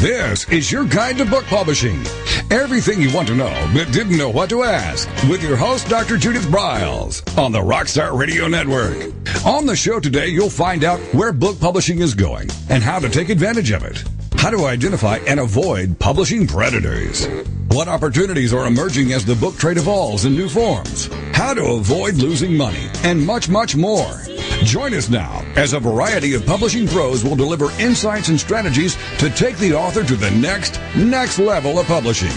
This is your guide to book publishing. Everything you want to know but didn't know what to ask with your host, Dr. Judith Briles, on the Rockstar Radio Network. On the show today, you'll find out where book publishing is going and how to take advantage of it. How to identify and avoid publishing predators. What opportunities are emerging as the book trade evolves in new forms. How to avoid losing money, and much, much more. Join us now as a variety of publishing pros will deliver insights and strategies to take the author to the next level of publishing.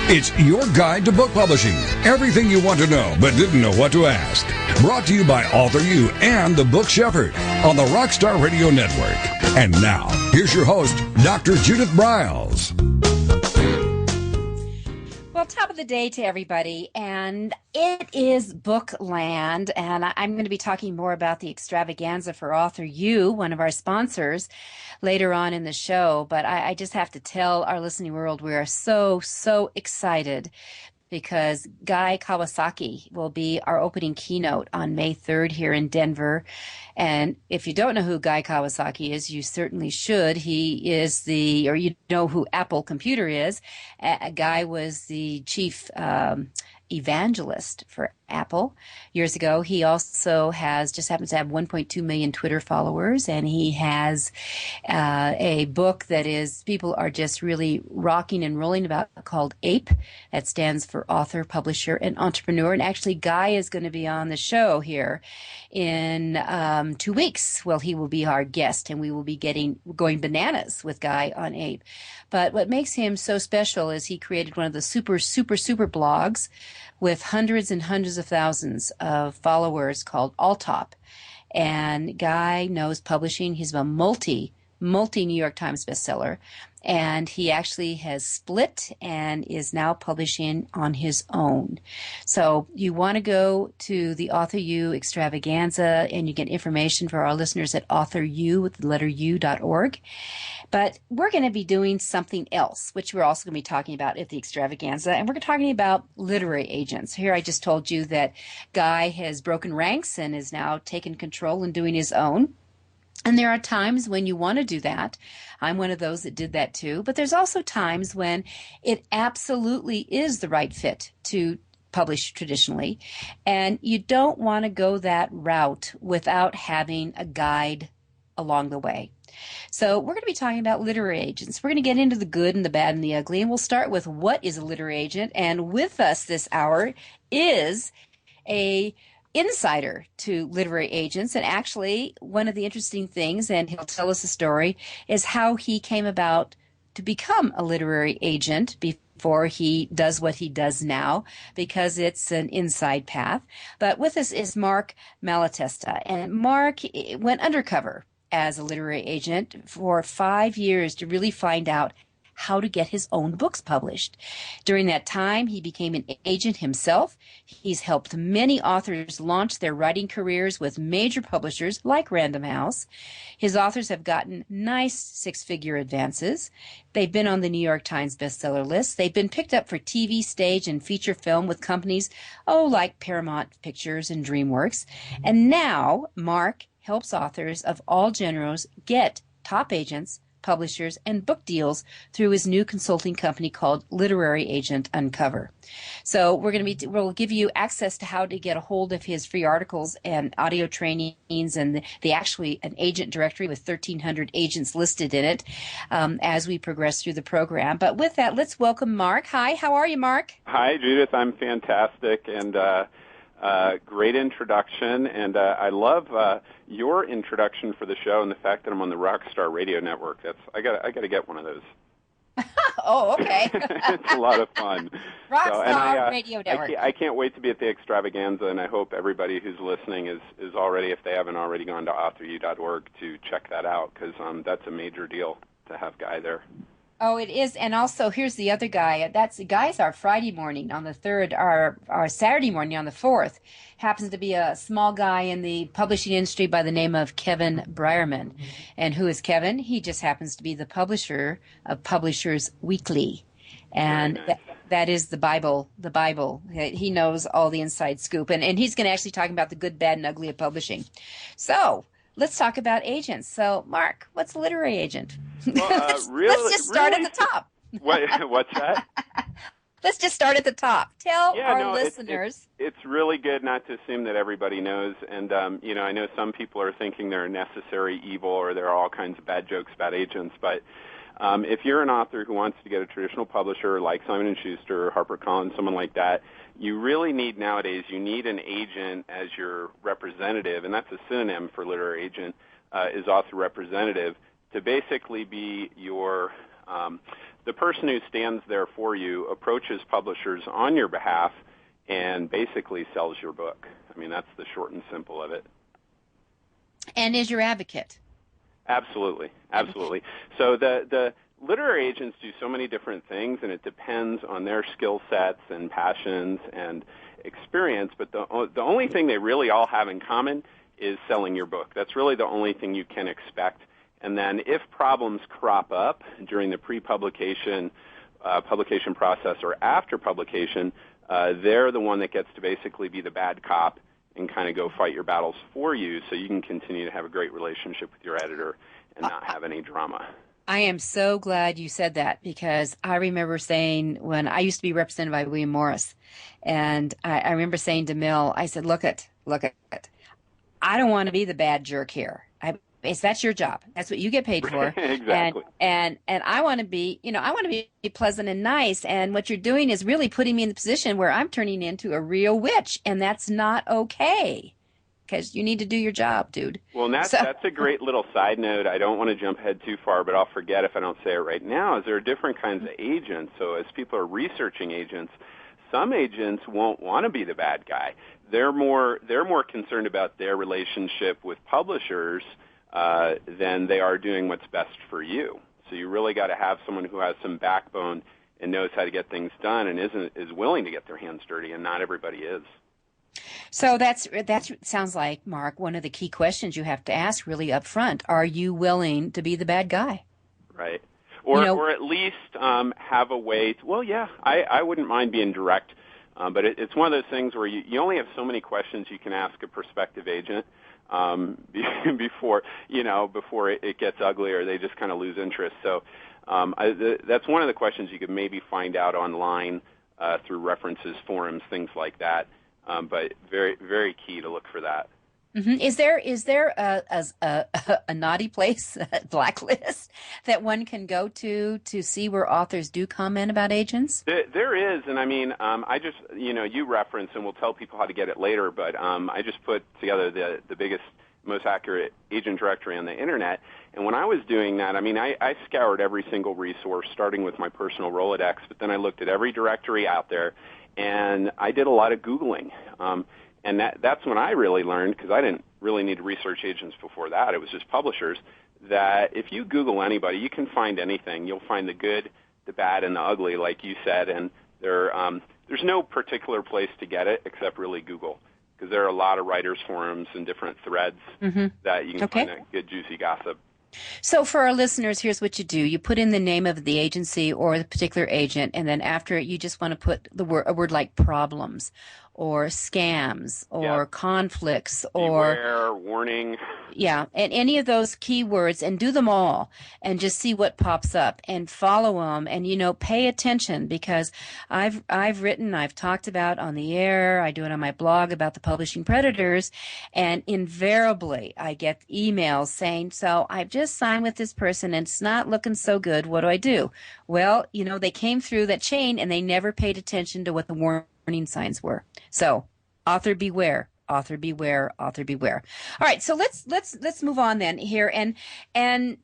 It's your guide to book publishing. Everything you want to know but didn't know what to ask. Brought to you by Author You and the Book Shepherd on the Rockstar Radio Network. And now, here's your host, Dr. Judith Briles. Well, top of the day to everybody, and it is Bookland, and I'm going to be talking more about the extravaganza for Author You, one of our sponsors, later on in the show. But I just have to tell our listening world we are so excited because Guy Kawasaki will be our opening keynote on May 3rd here in Denver. And if you don't know who Guy Kawasaki is, you certainly should. He is you know who Apple Computer is. Guy was the chief evangelist for Apple years ago. He also just happens to have 1.2 million Twitter followers, and he has a book that people are just really rocking and rolling about called APE. That stands for Author, Publisher, and Entrepreneur. And actually, Guy is going to be on the show here in 2 weeks. Well, he will be our guest, and we will be going bananas with Guy on APE. But what makes him so special is he created one of the super blogs with hundreds and hundreds of thousands of followers called Alltop. And Guy knows publishing. He's a multi New York Times bestseller. And he actually has split and is now publishing on his own. So you want to go to the Author You extravaganza, and you get information for our listeners at authoru with the letter u.org. But we're going to be doing something else, which we're also going to be talking about at the extravaganza. And we're talking about literary agents. Here I just told you that Guy has broken ranks and is now taken control and doing his own. And there are times when you want to do that. I'm one of those that did that too. But there's also times when it absolutely is the right fit to publish traditionally. And you don't want to go that route without having a guide along the way. So we're going to be talking about literary agents. We're going to get into the good and the bad and the ugly. And we'll start with what is a literary agent. And with us this hour is a insider to literary agents, and actually one of the interesting things, and he'll tell us a story, is how he came about to become a literary agent before he does what he does now, because it's an inside path. But with us is Mark Malatesta, and Mark went undercover as a literary agent for 5 years to really find out how to get his own books published. During that time, he became an agent himself. He's helped many authors launch their writing careers with major publishers like Random House. His authors have gotten nice six-figure advances. They've been on the New York Times bestseller list. They've been picked up for TV, stage, and feature film with companies, like Paramount Pictures and DreamWorks. And now, Mark helps authors of all genres get top agents, publishers, and book deals through his new consulting company called Literary Agent Undercover. So we'll give you access to how to get a hold of his free articles and audio trainings, and an agent directory with 1,300 agents listed in it as we progress through the program. But with that, let's welcome Mark. Hi, how are you, Mark? Hi, Judith. I'm fantastic, and great introduction, and I love your introduction for the show and the fact that I'm on the Rockstar Radio Network. I got to get one of those. Oh, okay. It's a lot of fun. Rockstar Radio Network. I can't wait to be at the extravaganza, and I hope everybody who's listening is already, if they haven't already gone to authoru.org, to check that out, because that's a major deal to have Guy there. Oh, it is. And also, here's the other guy. Guy's our Friday morning on the 3rd, our Saturday morning on the 4th. Happens to be a small guy in the publishing industry by the name of Kevin Brierman. And who is Kevin? He just happens to be the publisher of Publishers Weekly. And nice. that is the Bible. He knows all the inside scoop. And he's going to actually talk about the good, bad, and ugly of publishing. So let's talk about agents. So, Mark, what's a literary agent? Well, Let's just start at the top. What's that? Let's just start at the top. Tell our listeners. It's really good not to assume that everybody knows. And, I know some people are thinking they're a necessary evil or there are all kinds of bad jokes about agents. But if you're an author who wants to get a traditional publisher like Simon & Schuster or HarperCollins, someone like that, you really need nowadays, you need an agent as your representative, and that's a synonym for literary agent, is author representative, to basically be your the person who stands there for you, approaches publishers on your behalf, and basically sells your book. I mean, that's the short and simple of it. And is your advocate. Absolutely. So the literary agents do so many different things, and it depends on their skill sets and passions and experience, but the only thing they really all have in common is selling your book. That's really the only thing you can expect. And then if problems crop up during the pre-publication publication process or after publication, they're the one that gets to basically be the bad cop and kind of go fight your battles for you so you can continue to have a great relationship with your editor and not have any drama. I am so glad you said that, because I remember saying, when I used to be represented by William Morris, and I remember saying to Mill, I said, look it. I don't want to be the bad jerk here. That's your job. That's what you get paid for. Exactly. And I want to be, I want to be pleasant and nice. And what you're doing is really putting me in the position where I'm turning into a real witch, and that's not okay. Because you need to do your job, dude. Well, and that's a great little side note. I don't want to jump ahead too far, but I'll forget if I don't say it right now, is there are different kinds of agents. So as people are researching agents, some agents won't want to be the bad guy. They're more concerned about their relationship with publishers than they are doing what's best for you. So you really got to have someone who has some backbone and knows how to get things done and is willing to get their hands dirty, and not everybody is. So that sounds like, Mark, one of the key questions you have to ask really up front. Are you willing to be the bad guy? Right. Or at least have a way to, I wouldn't mind being direct, but it's one of those things where you only have so many questions you can ask a prospective agent before it gets ugly or they just kind of lose interest. So that's one of the questions you could maybe find out online through references, forums, things like that. But very, very key to look for that. Mm-hmm. Is there a naughty place, a blacklist, that one can go to see where authors do comment about agents? There is, and I mean, I just, you reference, and we'll tell people how to get it later, but I just put together the biggest, most accurate agent directory on the Internet, and when I was doing that, I mean, I scoured every single resource, starting with my personal Rolodex, but then I looked at every directory out there, and I did a lot of Googling. And that's when I really learned, because I didn't really need to research agents before that, it was just publishers, that if you Google anybody, you can find anything. You'll find the good, the bad, and the ugly, like you said, and there's no particular place to get it except really Google, because there are a lot of writers' forums and different threads that you can find that good, juicy gossip. So for our listeners, here's what you do. You put in the name of the agency or the particular agent, and then after it, you just want to put a word like problems or scams or conflicts or beware, warning. Yeah, and any of those keywords, and do them all and just see what pops up and follow them, and pay attention, because I've talked about on the air, I do it on my blog about the publishing predators, and invariably I get emails saying, so I've just signed with this person and it's not looking so good, what do I do? Well, they came through that chain and they never paid attention to what the warning signs were. So, author beware. Author beware, author beware. All right, so let's move on then here, and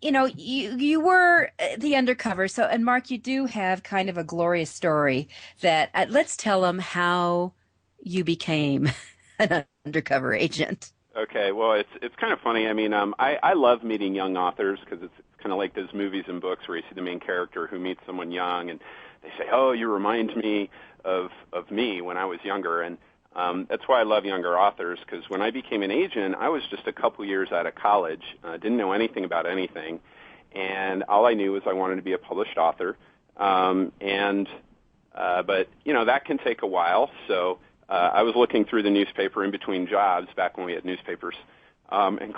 you were the undercover. So, and Mark, you do have kind of a glorious story that let's tell them how you became an undercover agent. Okay, well, it's kind of funny. I mean, I love meeting young authors, because it's kind of like those movies and books where you see the main character who meets someone young, and they say, "Oh, you remind me of me when I was younger," and that's why I love younger authors, because when I became an agent, I was just a couple years out of college, didn't know anything about anything, and all I knew was I wanted to be a published author, but that can take a while, so I was looking through the newspaper in between jobs back when we had newspapers and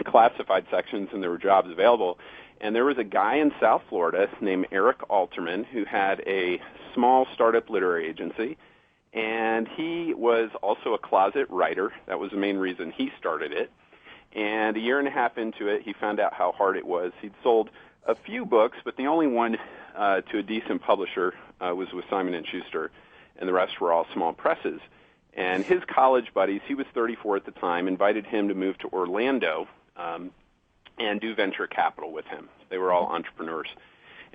classified sections, and there were jobs available, And there was a guy in South Florida named Eric Alterman who had a small startup literary agency, and he was also a closet writer. That was the main reason he started it. And a year and a half into it, he found out how hard it was. He'd sold a few books, but the only one to a decent publisher was with Simon & Schuster, and the rest were all small presses. And his college buddies, he was 34 at the time, invited him to move to Orlando and do venture capital with him. They were all entrepreneurs.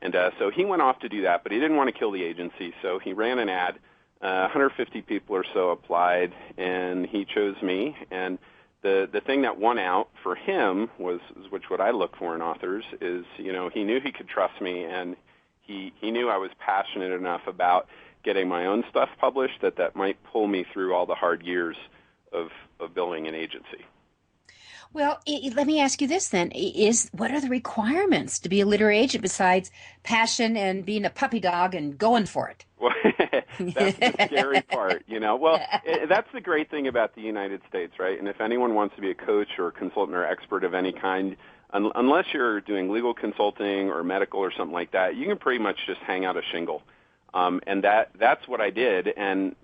And so he went off to do that, but he didn't want to kill the agency, so he ran an ad. 150 people or so applied, and he chose me. And the thing that won out for him was what I look for in authors is, he knew he could trust me, and he knew I was passionate enough about getting my own stuff published that might pull me through all the hard years of building an agency. Well, let me ask you this then. What are the requirements to be a literary agent besides passion and being a puppy dog and going for it? Well, that's the scary part, Well, that's the great thing about the United States, right? And if anyone wants to be a coach or a consultant or expert of any kind, unless you're doing legal consulting or medical or something like that, you can pretty much just hang out a shingle. And that's what I did. And,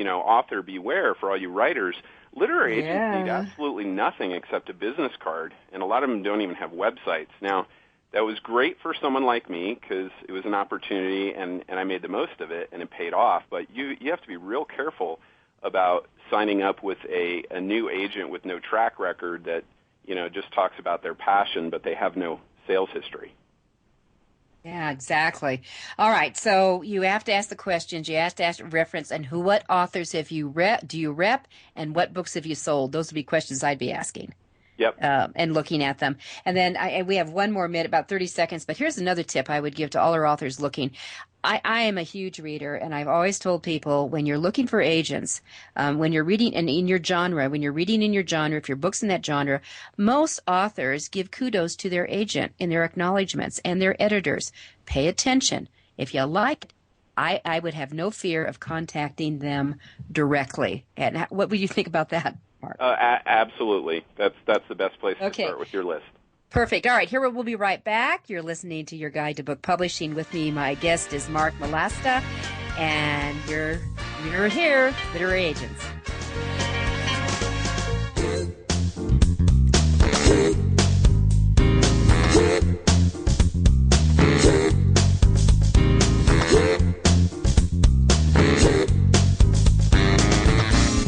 author beware for all you writers. Literary agents need absolutely nothing except a business card, and a lot of them don't even have websites. Now, that was great for someone like me because it was an opportunity, and I made the most of it, and it paid off. But you have to be real careful about signing up with a new agent with no track record that, just talks about their passion, but they have no sales history. Yeah, exactly. All right, so you have to ask the questions. You have to ask reference, and what authors do you rep, and what books have you sold? Those would be questions I'd be asking. Yep. And looking at them. And then we have one more minute, about 30 seconds, but here's another tip I would give to all our authors looking. I am a huge reader, and I've always told people when you're looking for agents, when you're reading in your genre, if your book's in that genre, most authors give kudos to their agent in their acknowledgments and their editors. Pay attention. If you like it, I would have no fear of contacting them directly. And what would you think about that, Mark? Absolutely. That's the best place to start with your list. Perfect. All right, here we'll be right back. You're listening to Your Guide to Book Publishing with me. My guest is Mark Malatesta, and you're here, Literary Agents.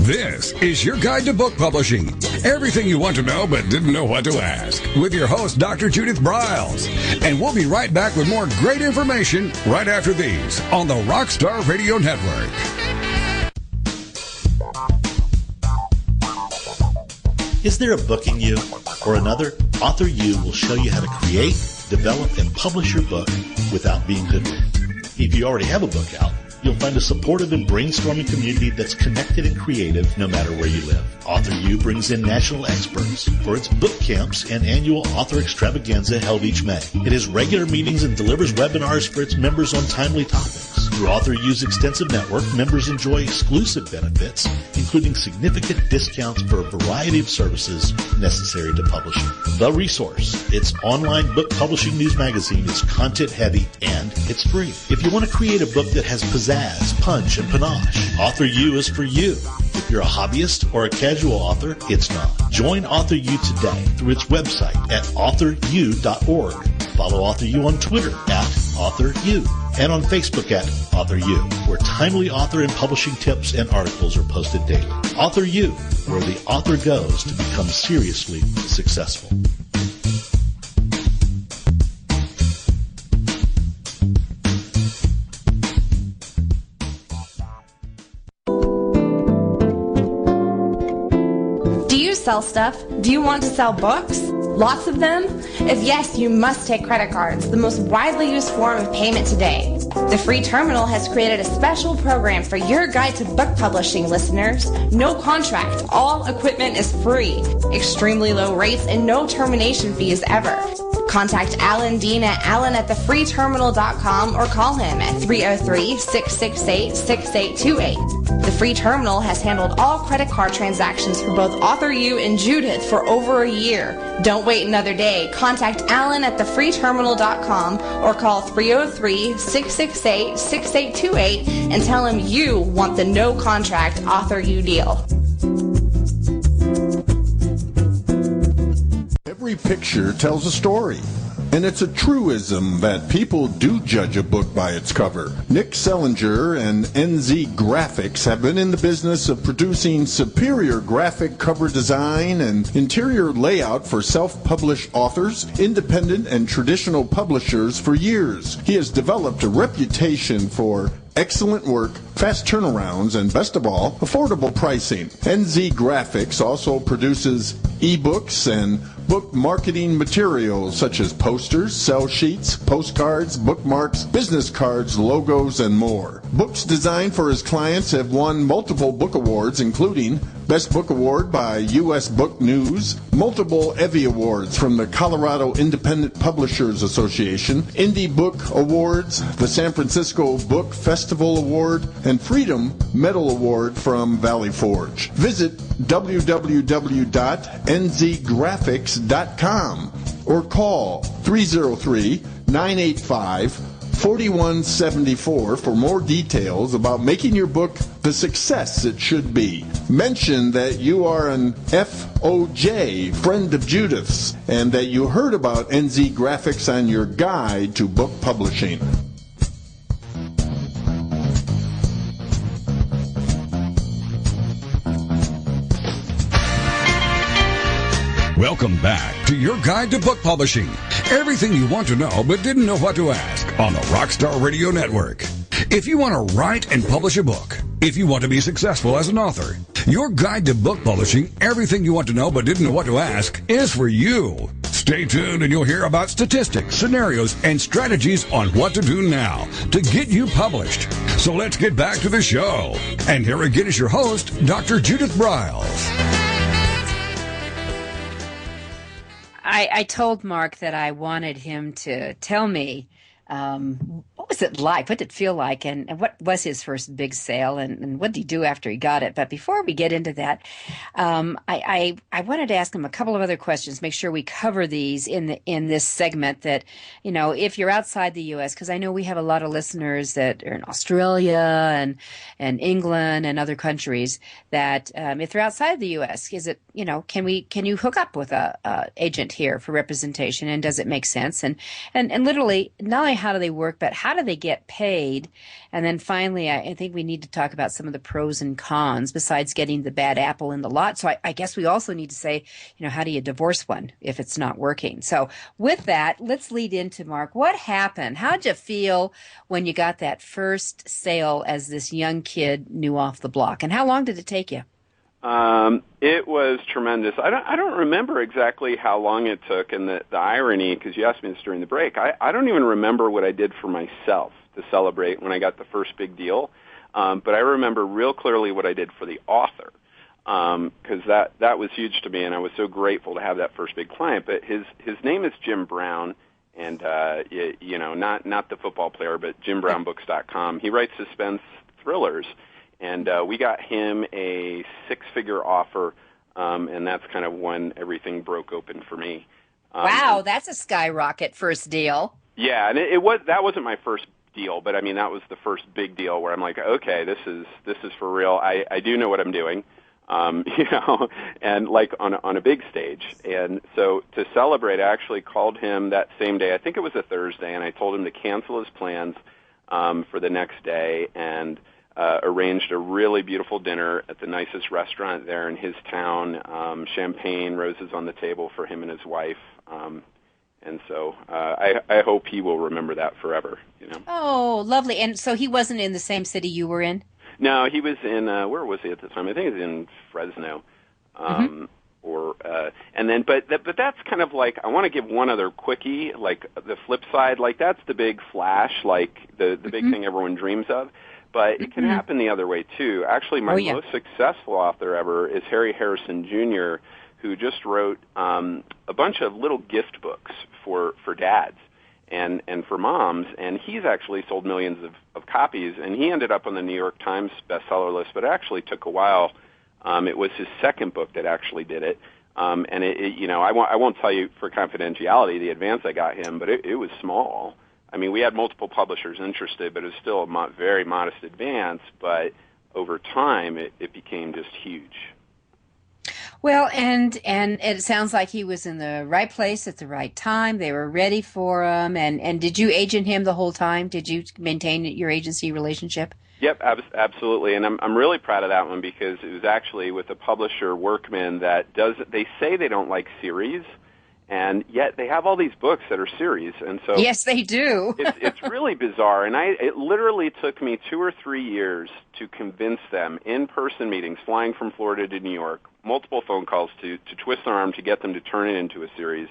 This is Your Guide to Book Publishing. Everything you want to know but didn't know what to ask. With your host, Dr. Judith Briles. And we'll be right back with more great information right after these on the Rockstar Radio Network. Is there a book in you or another? Author U will show you how to create, develop, and publish your book without being hoodwinked. If you already have a book out, you'll find a supportive and brainstorming community that's connected and creative no matter where you live. Author U brings in national experts for its book camps and annual author extravaganza held each May. It has regular meetings and delivers webinars for its members on timely topics. Through Author U's extensive network, members enjoy exclusive benefits, including significant discounts for a variety of services necessary to publishing. The Resource, its online book publishing news magazine, is content-heavy and it's free. If you want to create a book that has pizzazz, punch, and panache, Author U is for you. If you're a hobbyist or a casual author, it's not. Join Author U today through its website at authoru.org. Follow Author U on Twitter at AuthorU and on Facebook at Author U, where timely author and publishing tips and articles are posted daily. Author U, where the author goes to become seriously successful. Sell stuff? Do you want to sell books? Lots of them? If yes, you must take credit cards, the most widely used form of payment today. The Free Terminal has created a special program for Your Guide to Book Publishing listeners. No contract, all equipment is free, extremely low rates, and no termination fees ever. Contact Alan Dean at alan@thefreeterminal.com or call him at 303-668-6828. The Free Terminal has handled all credit card transactions for both Author You and Judith for over a year. Don't wait another day. Contact Alan at thefreeterminal.com or call 303-668-6828 and tell him you want the no-contract Author You deal. Every picture tells a story. And it's a truism that people do judge a book by its cover. Nick Sellinger and NZ Graphics have been in the business of producing superior graphic cover design and interior layout for self-published authors, independent and traditional publishers for years. He has developed a reputation for excellent work, fast turnarounds, and best of all, affordable pricing. NZ Graphics also produces ebooks and book marketing materials such as posters, sell sheets, postcards, bookmarks, business cards, logos, and more. Books designed for his clients have won multiple book awards, including Best Book Award by U.S. Book News, multiple Evie Awards from the Colorado Independent Publishers Association, Indie Book Awards, the San Francisco Book Festival Award, and Freedom Medal Award from Valley Forge. Visit www.nzgraphics.com or call 303-985-4174 for more details about making your book the success it should be. Mention that you are an FOJ, friend of Judith's, and that you heard about NZ Graphics on your guide to book publishing. Welcome back to your guide to book publishing. Everything you want to know but didn't know what to ask on the Rockstar Radio Network. If you want to write and publish a book, if you want to be successful as an author, your guide to book publishing, everything you want to know but didn't know what to ask, is for you. Stay tuned and you'll hear about statistics, scenarios, and strategies on what to do now to get you published. So let's get back to the show. And here again is your host, Dr. Judith Briles. I told Mark that I wanted him to tell me what was it like, what did it feel like, and what was his first big sale, and what did he do after he got it. But before we get into that, I wanted to ask him a couple of other questions, make sure we cover these in this segment. That, you know, if you're outside the U.S., because I know we have a lot of listeners that are in Australia and England and other countries, that if they're outside the U.S., is it, you know, can you hook up with a agent here for representation, and does it make sense? And literally, not only how do they work, but how do they get paid? And then finally, I think we need to talk about some of the pros and cons besides getting the bad apple in the lot. So I guess we also need to say, you know, how do you divorce one if it's not working? So with that, let's lead into, Mark, what happened? How'd you feel when you got that first sale as this young kid new off the block? And how long did it take you? It was tremendous. I don't remember exactly how long it took, and the irony, because you asked me this during the break, I don't even remember what I did for myself to celebrate when I got the first big deal, but I remember real clearly what I did for the author, because that was huge to me, and I was so grateful to have that first big client. But his name is Jim Brown, and you know, not the football player, but JimBrownBooks.com. He writes suspense thrillers. And we got him a six-figure offer, and that's kind of when everything broke open for me. Wow, that's a skyrocket first deal. Yeah, and that wasn't my first deal, but I mean that was the first big deal where I'm like, okay, this is for real. I do know what I'm doing, you know, and like on a big stage. And so to celebrate, I actually called him that same day. I think it was a Thursday, and I told him to cancel his plans for the next day, and arranged a really beautiful dinner at the nicest restaurant there in his town, champagne, roses on the table for him and his wife. And so I hope he will remember that forever, you know. Oh, lovely. And so he wasn't in the same city you were in? No, he was in, where was he at the time? I think he was in Fresno. And then, but that's kind of like, I want to give one other quickie, like the flip side, like that's the big flash, like the big thing everyone dreams of. But it can happen the other way, too. Actually, my most successful author ever is Harry Harrison Jr., who just wrote a bunch of little gift books for dads and for moms, and he's actually sold millions of copies, and he ended up on the New York Times bestseller list, but it actually took a while. It was his second book that actually did it, and I won't tell you for confidentiality the advance I got him, but it was small. I mean, we had multiple publishers interested, but it was still a very modest advance, but over time it became just huge. Well, and it sounds like he was in the right place at the right time. They were ready for him. And did you agent him the whole time? Did you maintain your agency relationship? Yep, absolutely. And I'm really proud of that one because it was actually with a publisher, Workman, they say they don't like series, and yet they have all these books that are series. And so yes, they do. it's really bizarre. And it literally took me 2 or 3 years to convince them, in-person meetings, flying from Florida to New York, multiple phone calls to twist their arm to get them to turn it into a series.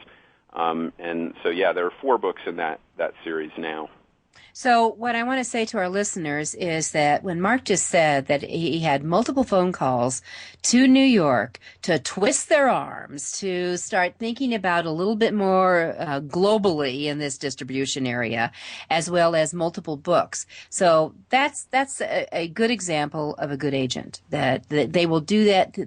And so, yeah, there are 4 books in that series now. So what I want to say to our listeners is that when Mark just said that he had multiple phone calls to New York to twist their arms, to start thinking about a little bit more globally in this distribution area, as well as multiple books. So that's a good example of a good agent, that they will do that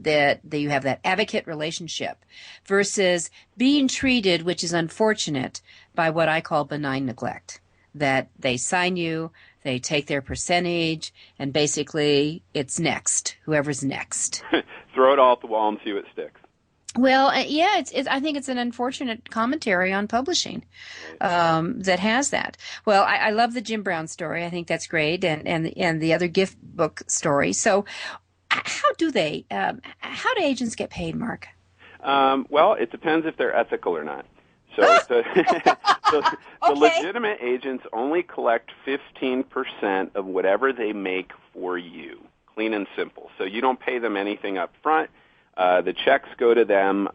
you have that advocate relationship versus being treated, which is unfortunate, by what I call benign neglect. That they sign you, they take their percentage, and basically it's next, whoever's next. Throw it all at the wall and see what sticks. Well, yeah, I think it's an unfortunate commentary on publishing that has that. Well, I love the Jim Brown story. I think that's great, and the other gift book story. So how do agents get paid, Mark? Well, it depends if they're ethical or not. So the legitimate agents only collect 15% of whatever they make for you, clean and simple. So you don't pay them anything up front. The checks go to them,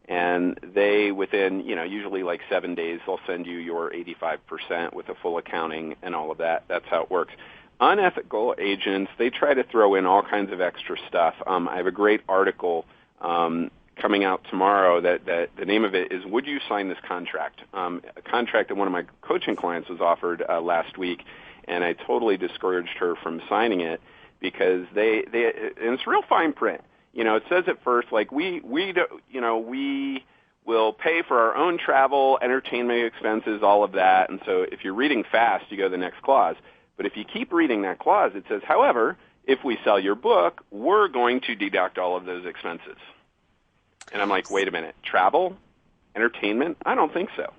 and they, within, usually like 7 days, they'll send you your 85% with a full accounting and all of that. That's how it works. Unethical agents, they try to throw in all kinds of extra stuff. I have a great article coming out tomorrow that the name of it is "Would You Sign This Contract?" A contract that one of my coaching clients was offered last week, and I totally discouraged her from signing it because and it's real fine print. It says at first like we will pay for our own travel, entertainment expenses, all of that. And so if you're reading fast, you go to the next clause. But if you keep reading that clause, it says, however, if we sell your book, we're going to deduct all of those expenses. And I'm like, wait a minute, travel, entertainment? I don't think so.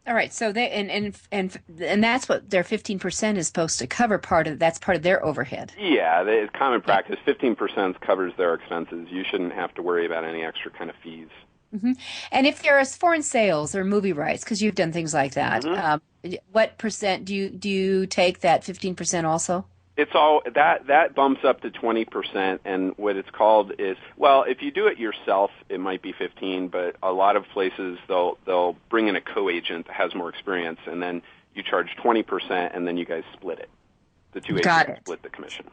All right, so they and that's what their 15% is supposed to cover. That's part of their overhead. Yeah, it's common practice. 15% covers their expenses. You shouldn't have to worry about any extra kind of fees. Mm-hmm. And if there is foreign sales or movie rights, because you've done things like that, what percent do you take that 15% also? It's all that bumps up to 20%, and what it's called is, well, if you do it yourself, it might be 15, but a lot of places they'll bring in a co-agent that has more experience, and then you charge 20%, and then you guys split it. The two agents split the commission.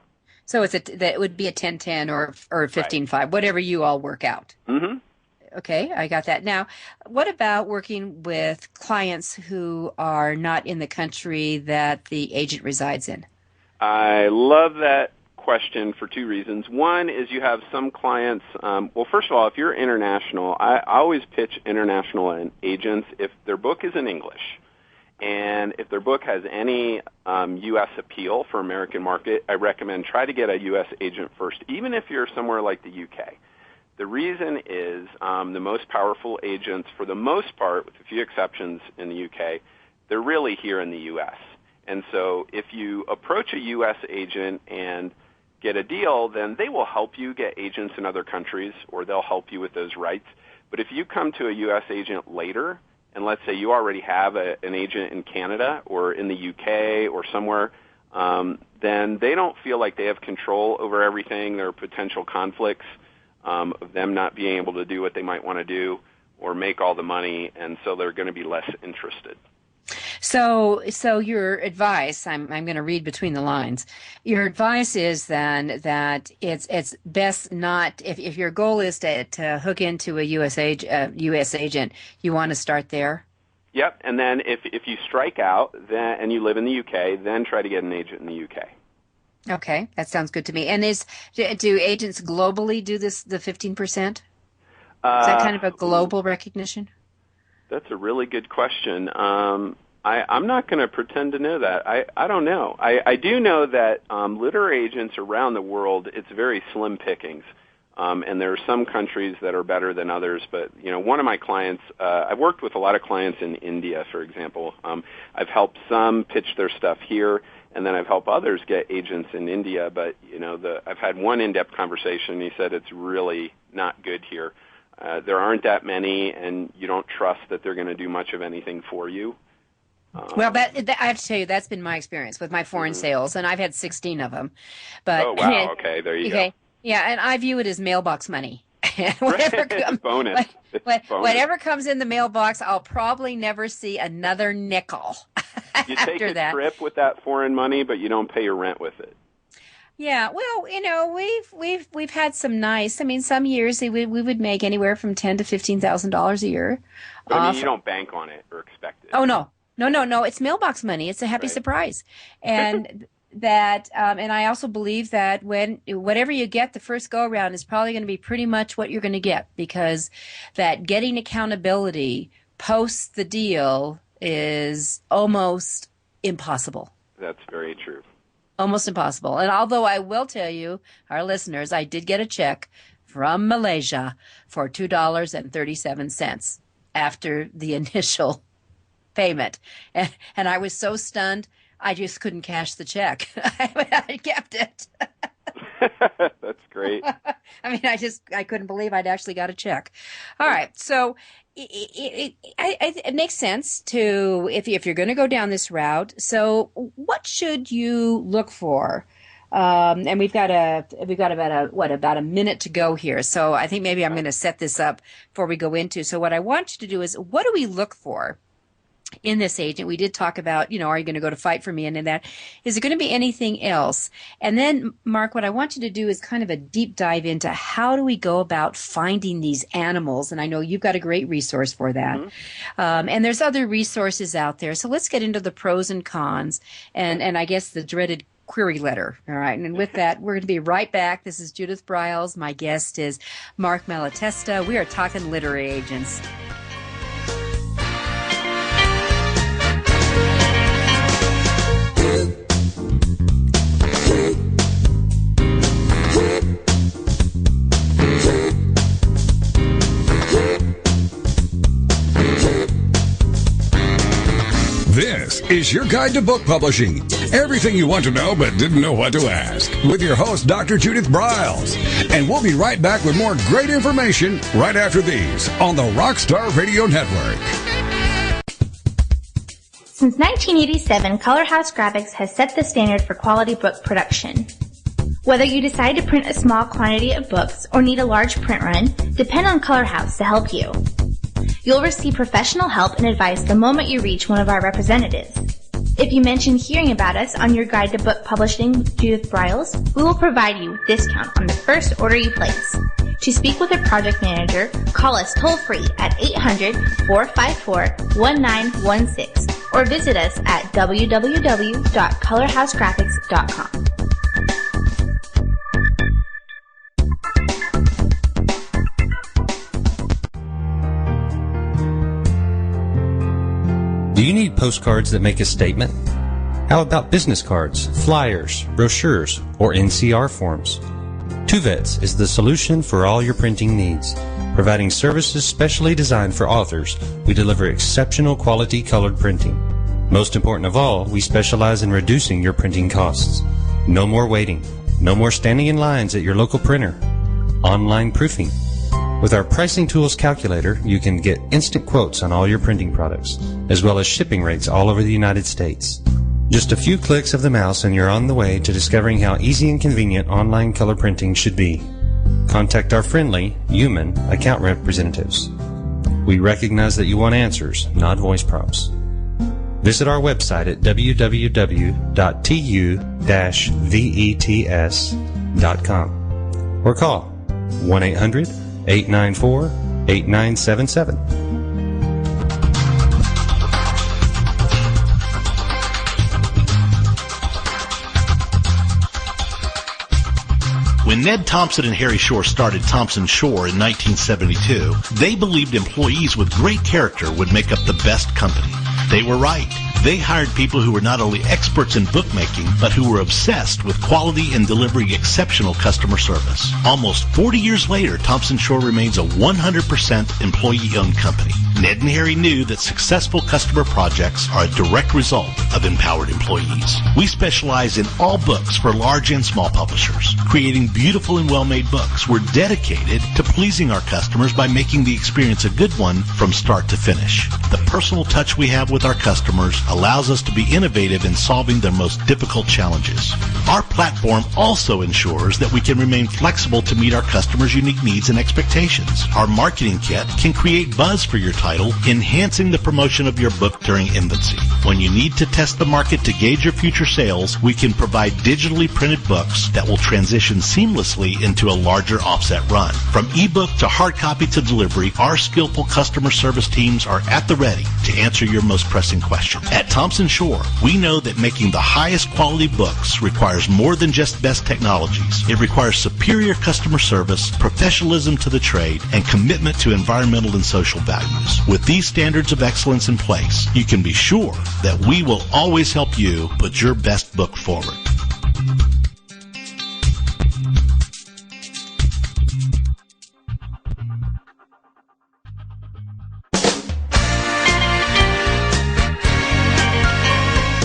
So that would be a 10-10 or 15-5, whatever you all work out. Mm-hmm. Okay, I got that. Now, what about working with clients who are not in the country that the agent resides in? I love that question for 2 reasons. One is you have some clients, well, first of all, if you're international, I always pitch international agents if their book is in English. And if their book has any U.S. appeal for American market, I recommend try to get a U.S. agent first, even if you're somewhere like the U.K. The reason is the most powerful agents, for the most part, with a few exceptions in the U.K., they're really here in the U.S. And so if you approach a U.S. agent and get a deal, then they will help you get agents in other countries, or they'll help you with those rights. But if you come to a U.S. agent later, and let's say you already have an agent in Canada or in the U.K. or somewhere, then they don't feel like they have control over everything. There are potential conflicts of them not being able to do what they might want to do or make all the money, and so they're going to be less interested. So your advice, I'm going to read between the lines. Your advice is then that it's best not, if your goal is to hook into a U.S. agent, you want to start there? Yep, and then if you strike out and you live in the UK, then try to get an agent in the UK. Okay, that sounds good to me. And do agents globally do this, the 15%? Is that kind of a global recognition? That's a really good question. I'm not going to pretend to know that. I don't know. I do know that literary agents around the world, it's very slim pickings. And there are some countries that are better than others. But, one of my clients, I've worked with a lot of clients in India, for example. I've helped some pitch their stuff here, and then I've helped others get agents in India. But, I've had one in-depth conversation, and he said it's really not good here. There aren't that many, and you don't trust that they're going to do much of anything for you. Well, I have to tell you, that's been my experience with my foreign sales, and I've had 16 of them. But, oh, wow. Okay, there you go. Yeah, and I view it as mailbox money. Whatever bonus. Whatever comes in the mailbox, I'll probably never see another nickel You take a trip with that foreign money, but you don't pay your rent with it. Yeah, well, we've had some nice. I mean, some years we would make anywhere from $10,000 to $15,000 a year. But I mean, you don't bank on it or expect it. Oh no! It's mailbox money. It's a happy surprise, and that. And I also believe that whatever you get the first go around is probably going to be pretty much what you're going to get, because that getting accountability post the deal is almost impossible. That's very true. Almost impossible. And although I will tell you, our listeners, I did get a check from Malaysia for $2.37 after the initial payment. And I was so stunned, I just couldn't cash the check. I kept it. That's great. I mean, I couldn't believe I'd actually got a check. All right. So it makes sense to, if you're going to go down this route. So what should you look for? And we've got about a minute to go here. So I think maybe I'm going to set this up before we go into. So what I want you to do is, what do we look for in this agent? We did talk about, are you going to go to Fight for Me? And in that, is there going to be anything else? And then, Mark, what I want you to do is kind of a deep dive into how do we go about finding these animals? And I know you've got a great resource for that. Mm-hmm. And there's other resources out there. So let's get into the pros and cons and I guess the dreaded query letter. All right. And with that, we're going to be right back. This is Judith Briles. My guest is Mark Malatesta. We are talking literary agents. This is your guide to book publishing. Everything you want to know but didn't know what to ask. With your host, Dr. Judith Briles. And we'll be right back with more great information right after these on the Rockstar Radio Network. Since 1987, Color House Graphics has set the standard for quality book production. Whether you decide to print a small quantity of books or need a large print run, depend on Color House to help you. You'll receive professional help and advice the moment you reach one of our representatives. If you mention hearing about us on your guide to book publishing with Judith Briles, we will provide you with a discount on the first order you place. To speak with a project manager, call us toll-free at 800-454-1916 or visit us at www.colorhousegraphics.com. Do you need postcards that make a statement? How about business cards, flyers, brochures, or NCR forms? Tuvets is the solution for all your printing needs. Providing services specially designed for authors, we deliver exceptional quality colored printing. Most important of all, we specialize in reducing your printing costs. No more waiting. No more standing in lines at your local printer. Online proofing. With our Pricing Tools calculator, you can get instant quotes on all your printing products, as well as shipping rates all over the United States. Just a few clicks of the mouse and you're on the way to discovering how easy and convenient online color printing should be. Contact our friendly, human account representatives. We recognize that you want answers, not voice prompts. Visit our website at www.tu-vets.com or call 1-800-894-8977. When Ned Thompson and Harry Shore started Thompson Shore in 1972, they believed employees with great character would make up the best company. They were right. They hired people who were not only experts in bookmaking, but who were obsessed with quality and delivering exceptional customer service. Almost 40 years later, Thompson Shore remains a 100% employee-owned company. Ned and Harry knew that successful customer projects are a direct result of empowered employees. We specialize in all books for large and small publishers, creating beautiful and well-made books. We're dedicated to pleasing our customers by making the experience a good one from start to finish. The personal touch we have with our customers allows us to be innovative in solving their most difficult challenges. Our platform also ensures that we can remain flexible to meet our customers' unique needs and expectations. Our marketing kit can create buzz for your title, enhancing the promotion of your book during infancy. When you need to test the market to gauge your future sales, we can provide digitally printed books that will transition seamlessly into a larger offset run. From ebook to hard copy to delivery, our skillful customer service teams are at the ready to answer your most pressing question. At Thompson Shore, we know that making the highest quality books requires more than just best technologies. It requires superior customer service, professionalism to the trade, and commitment to environmental and social values. With these standards of excellence in place, you can be sure that we will always help you put your best book forward.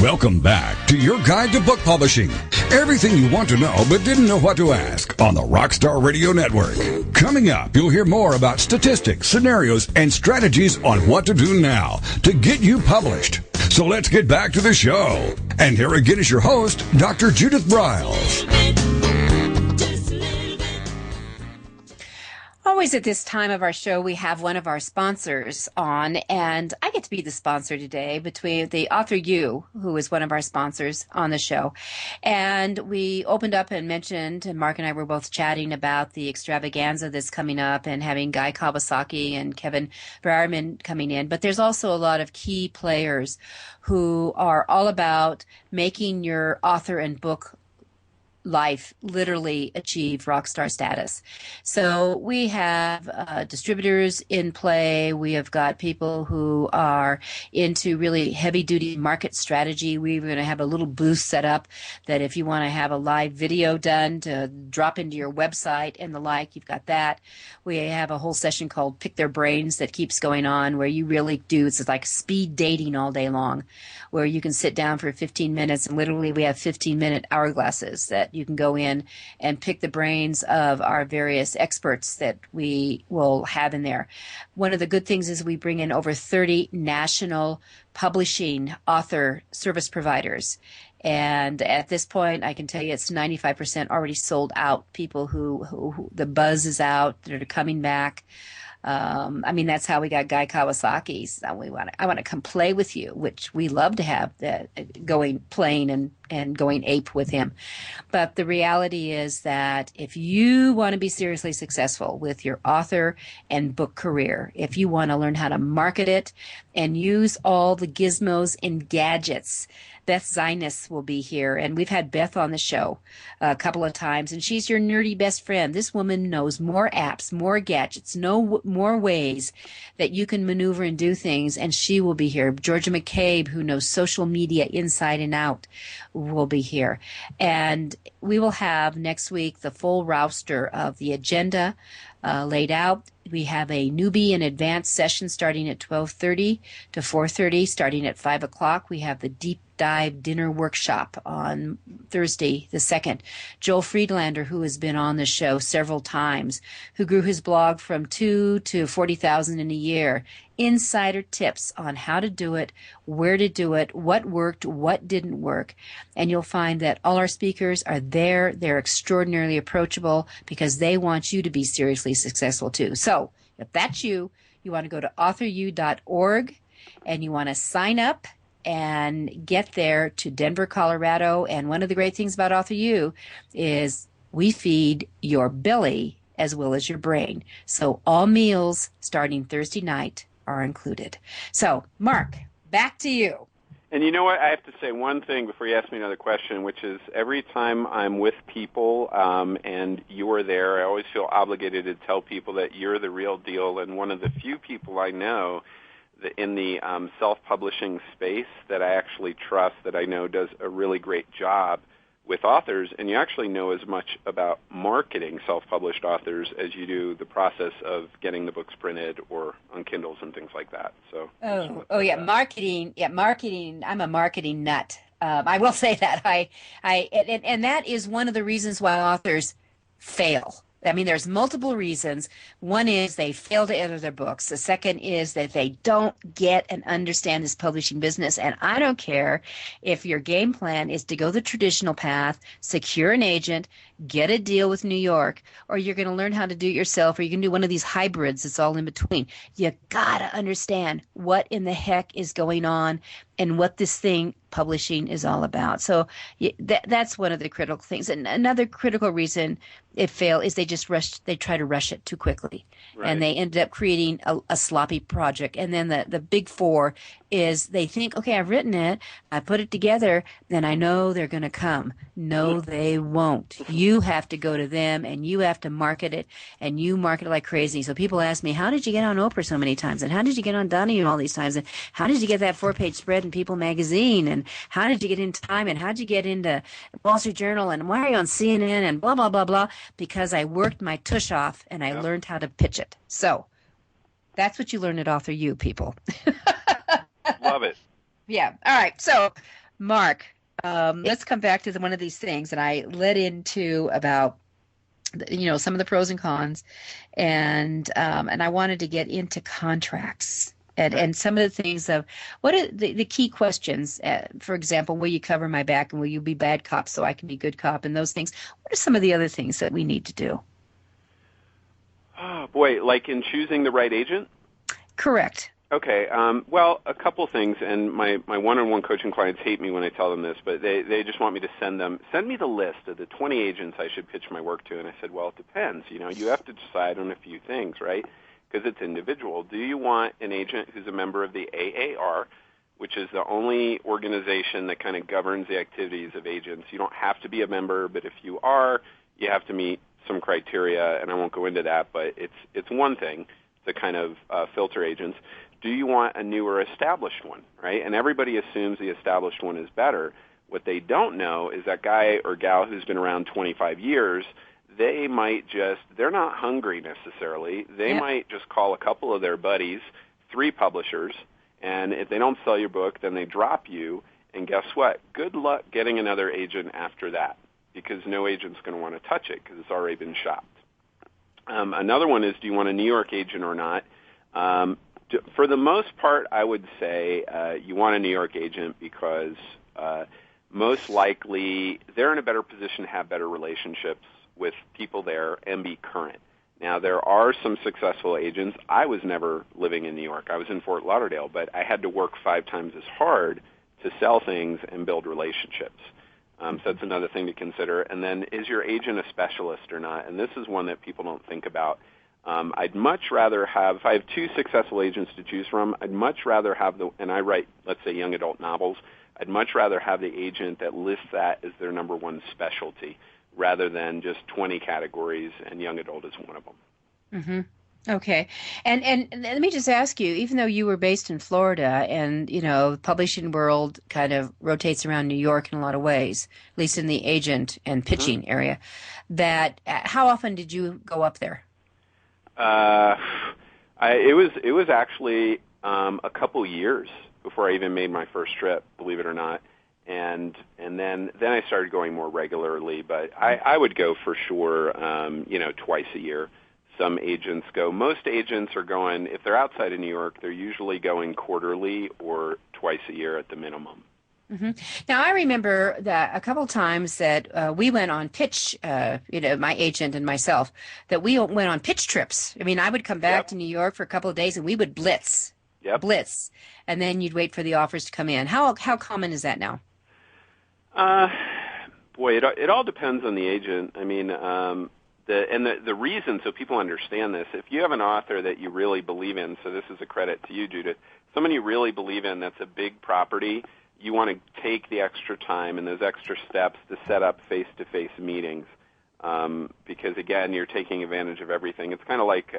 Welcome back to your guide to book publishing. Everything you want to know but didn't know what to ask on the Rockstar Radio Network. Coming up, you'll hear more about statistics, scenarios, and strategies on what to do now to get you published. So let's get back to the show. And here again is your host, Dr. Judith Briles. Always at this time of our show, we have one of our sponsors on, and I get to be the sponsor today between the author you, who is one of our sponsors on the show. And we opened up and mentioned, and Mark and I were both chatting about the extravaganza that's coming up and having Guy Kawasaki and Kevin Briarman coming in. But there's also a lot of key players who are all about making your author and book life literally achieve rock star status. So we have distributors in play. We have got people who are into really heavy duty market strategy. We're going to have a little booth set up that if you want to have a live video done to drop into your website and the like, you've got that. We have a whole session called Pick Their Brains that keeps going on, where you really do, it's like speed dating all day long, where you can sit down for 15 minutes and literally we have 15-minute hourglasses that you can go in and pick the brains of our various experts that we will have in there. One of the good things is we bring in over 30 national publishing author service providers. And at this point, I can tell you it's 95% already sold out. People who the buzz is out, they're coming back. I mean, that's how we got Guy Kawasaki. So I want to come play with you, which we love to have playing and going ape with him. But the reality is that if you want to be seriously successful with your author and book career, if you want to learn how to market it and use all the gizmos and gadgets, Beth Zinus will be here, and we've had Beth on the show a couple of times, and she's your nerdy best friend. This woman knows more apps, more gadgets, more ways that you can maneuver and do things, and she will be here. Georgia McCabe, who knows social media inside and out, will be here. And we will have next week the full roster of the agenda laid out. We have a newbie and advanced session starting at 12:30 to 4:30. Starting at 5 o'clock, we have the deep dive dinner workshop on Thursday the 2nd. Joel Friedlander, who has been on the show several times, who grew his blog from 2 to 40,000 in a year. Insider tips on how to do it, where to do it, what worked, what didn't work. And you'll find that all our speakers are there. They're extraordinarily approachable because they want you to be seriously successful too. So if that's you, you want to go to authoru.org and you want to sign up and get there to Denver, Colorado. And one of the great things about Author U is we feed your belly as well as your brain. So all meals starting Thursday night are included. So, Mark, back to you. And you know what? I have to say one thing before you ask me another question, which is every time I'm with people and you're there, I always feel obligated to tell people that you're the real deal and one of the few people I know in the self-publishing space that I actually trust, that I know does a really great job with authors, and you actually know as much about marketing self-published authors as you do the process of getting the books printed or on Kindles and things like that. So marketing. I'm a marketing nut. I will say that and that is one of the reasons why authors fail. I mean, there's multiple reasons. One is they fail to edit their books. The second is that they don't get and understand this publishing business. And I don't care if your game plan is to go the traditional path, secure an agent, get a deal with New York, or you're going to learn how to do it yourself, or you can do one of these hybrids. It's all in between. You got to understand what in the heck is going on and what this thing publishing is all about. So that's one of the critical things. And another critical reason it failed is they try to rush it too quickly. Right. And they ended up creating a sloppy project. And then the big four is they think, okay, I've written it, I put it together, then I know they're going to come. No, they won't. You have to go to them and you have to market it, and you market it like crazy. So people ask me, how did you get on Oprah so many times? And how did you get on Donahue all these times? And how did you get that 4-page spread in People magazine? And how did you get into Time? And how did you get into Wall Street Journal? And why are you on CNN? And blah, blah, blah, blah. Because I worked my tush off and I learned how to pitch it. So that's what you learn at Author U, people. Love it. Yeah. All right. So, Mark, let's come back to one of these things. And I led into about, some of the pros and cons. And I wanted to get into contracts and some of the things of what are the key questions. For example, will you cover my back, and will you be bad cop so I can be good cop, and those things. What are some of the other things that we need to do? Oh, boy, like in choosing the right agent? Correct. Okay. Well, a couple things, and my one-on-one coaching clients hate me when I tell them this, but they just want me to send me the list of the 20 agents I should pitch my work to. And I said, well, it depends. You have to decide on a few things, right? Because it's individual. Do you want an agent who's a member of the AAR, which is the only organization that kind of governs the activities of agents? You don't have to be a member, but if you are, you have to meet some criteria, and I won't go into that, but it's one thing to kind of filter agents. Do you want a newer established one, right? And everybody assumes the established one is better. What they don't know is that guy or gal who's been around 25 years, they're not hungry necessarily. They might just call a couple of their buddies, 3 publishers, and if they don't sell your book, then they drop you, and guess what? Good luck getting another agent after that, because no agent's going to want to touch it because it's already been shopped. Another one is, do you want a New York agent or not? For the most part, I would say you want a New York agent because most likely they're in a better position to have better relationships with people there and be current. Now, there are some successful agents. I was never living in New York. I was in Fort Lauderdale, but I had to work 5 times as hard to sell things and build relationships. So that's another thing to consider. And then, is your agent a specialist or not? And this is one that people don't think about. I'd much rather have, if I have 2 successful agents to choose from, I'd much rather have and I write, let's say, young adult novels, I'd much rather have the agent that lists that as their number one specialty rather than just 20 categories, and young adult is one of them. Mm-hmm. Okay. And let me just ask you, even though you were based in Florida and, the publishing world kind of rotates around New York in a lot of ways, at least in the agent and pitching area, that how often did you go up there? It was actually a couple years before I even made my first trip, believe it or not. And then I started going more regularly, but I would go for sure, twice a year. Some agents go. Most agents are going, if they're outside of New York, they're usually going quarterly or twice a year at the minimum. Mm-hmm. Now, I remember that a couple times that we went on pitch, my agent and myself, that we went on pitch trips. I mean, I would come back to New York for a couple of days, and we would blitz blitz, and then you'd wait for the offers to come in. How common is that now? Boy, it all depends on the agent. I mean, the reason, so people understand this, if you have an author that you really believe in, so this is a credit to you, Judith, someone you really believe in that's a big property, you want to take the extra time and those extra steps to set up face-to-face meetings because, again, you're taking advantage of everything. It's kind of like,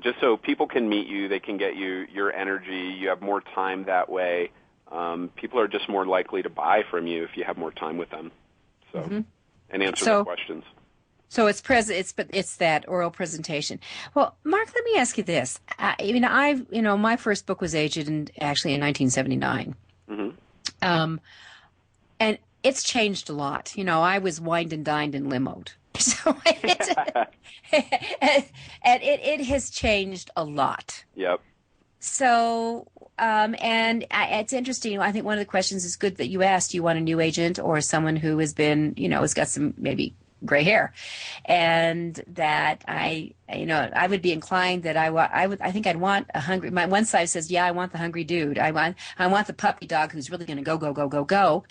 just so people can meet you, they can get you your energy, you have more time that way. People are just more likely to buy from you if you have more time with them. So, and answer their questions. So it's that oral presentation. Well, Mark, let me ask you this. My first book was aged in 1979. And it's changed a lot. I was wined and dined and limoed. So it has changed a lot. Yep. So, it's interesting. I think one of the questions is good that you asked. Do you want a new agent or someone who has been, has got some maybe gray hair? And that I would be inclined that I think I'd want a hungry. My one side says, yeah, I want the hungry dude. I want the puppy dog who's really going to go,